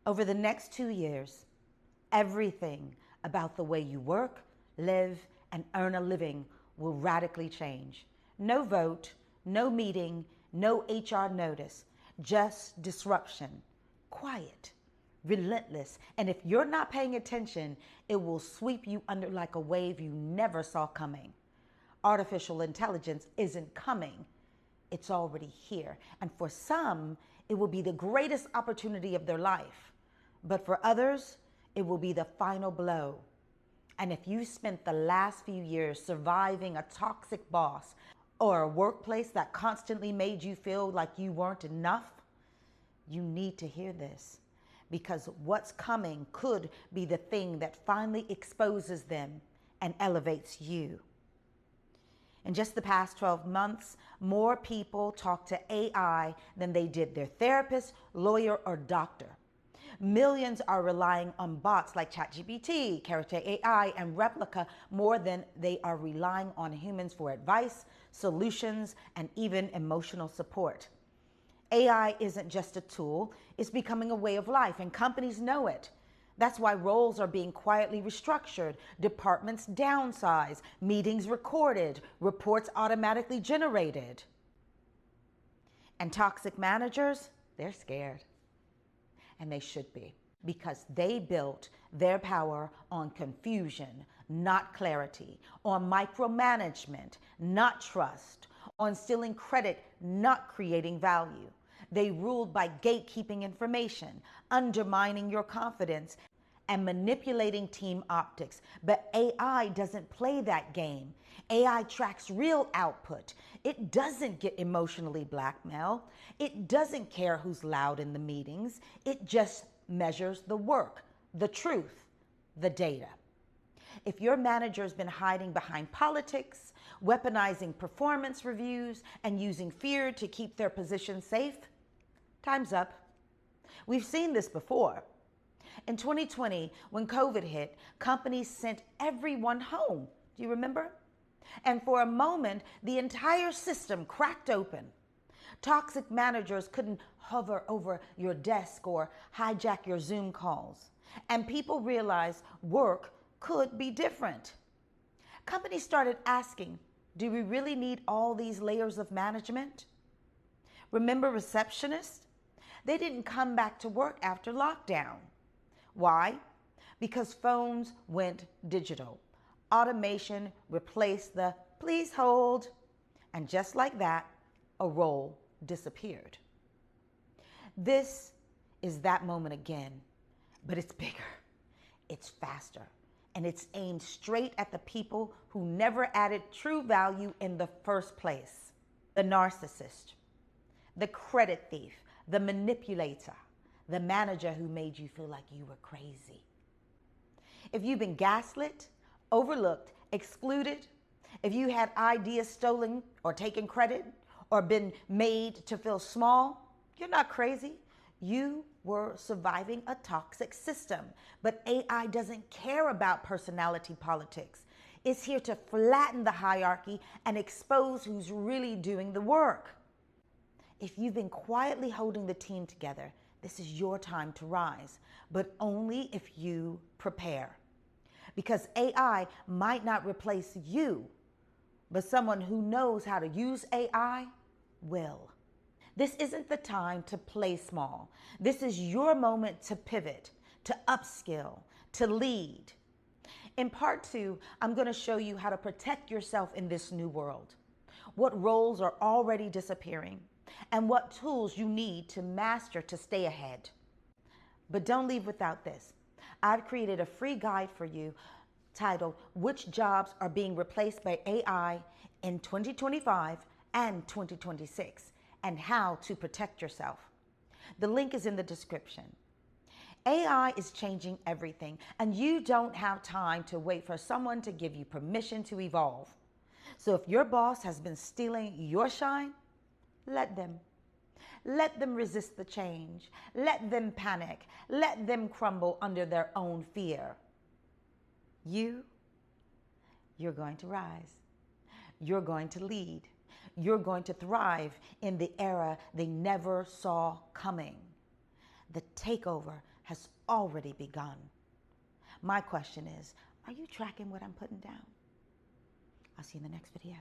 Over the next 2 years, everything about the way you work, live, and earn a living will radically change. No vote, no meeting, no HR notice, just disruption. Quiet, relentless, and if you're not paying attention, it will sweep you under like a wave you never saw coming. Artificial intelligence isn't coming. It's already here. And for some, it will be the greatest opportunity of their life. But for others, it will be the final blow. And if you spent the last few years surviving a toxic boss or a workplace that constantly made you feel like you weren't enough, you need to hear this, because what's coming could be the thing that finally exposes them and elevates you. In just the past 12 months, more people talk to AI than they did their therapist, lawyer, or doctor. Millions are relying on bots like ChatGPT, Character AI, and Replica more than they are relying on humans for advice, solutions, and even emotional support. AI isn't just a tool, it's becoming a way of life, and companies know it. That's why roles are being quietly restructured, departments downsized, meetings recorded, reports automatically generated. And toxic managers, they're scared. And they should be, because they built their power on confusion, not clarity, on micromanagement, not trust, on stealing credit, not creating value. They ruled by gatekeeping information, undermining your confidence, and manipulating team optics. But AI doesn't play that game. AI tracks real output. It doesn't get emotionally blackmailed. It doesn't care who's loud in the meetings. It just measures the work, the truth, the data. If your manager's been hiding behind politics, weaponizing performance reviews, and using fear to keep their position safe, time's up. We've seen this before. In 2020, when COVID hit, companies sent everyone home. Do you remember? And for a moment, the entire system cracked open. Toxic managers couldn't hover over your desk or hijack your Zoom calls. And people realized work could be different. Companies started asking, do we really need all these layers of management? Remember receptionists? They didn't come back to work after lockdown. Why? Because phones went digital. Automation replaced the please hold, and just like that, a role disappeared. This is that moment again, but it's bigger, it's faster, and it's aimed straight at the people who never added true value in the first place. The narcissist, the credit thief, the manipulator, the manager who made you feel like you were crazy. If you've been gaslit, overlooked, excluded, if you had ideas stolen or taken credit or been made to feel small, you're not crazy. You were surviving a toxic system. But AI doesn't care about personality politics. It's here to flatten the hierarchy and expose who's really doing the work. If you've been quietly holding the team together, this is your time to rise, but only if you prepare. Because AI might not replace you, but someone who knows how to use AI will. This isn't the time to play small. This is your moment to pivot, to upskill, to lead. In part 2, I'm going to show you how to protect yourself in this new world, what roles are already disappearing, and what tools you need to master to stay ahead. But don't leave without this. I've created a free guide for you titled Which Jobs Are Being Replaced by AI in 2025 and 2026 and How to Protect Yourself. The link is in the description. AI is changing everything, and you don't have time to wait for someone to give you permission to evolve. So if your boss has been stealing your shine, let them. Let them resist the change. Let them panic. Let them crumble under their own fear. You're going to rise. You're going to lead. You're going to thrive in the era they never saw coming. The takeover has already begun. My question is, are you tracking what I'm putting down? I'll see you in the next video.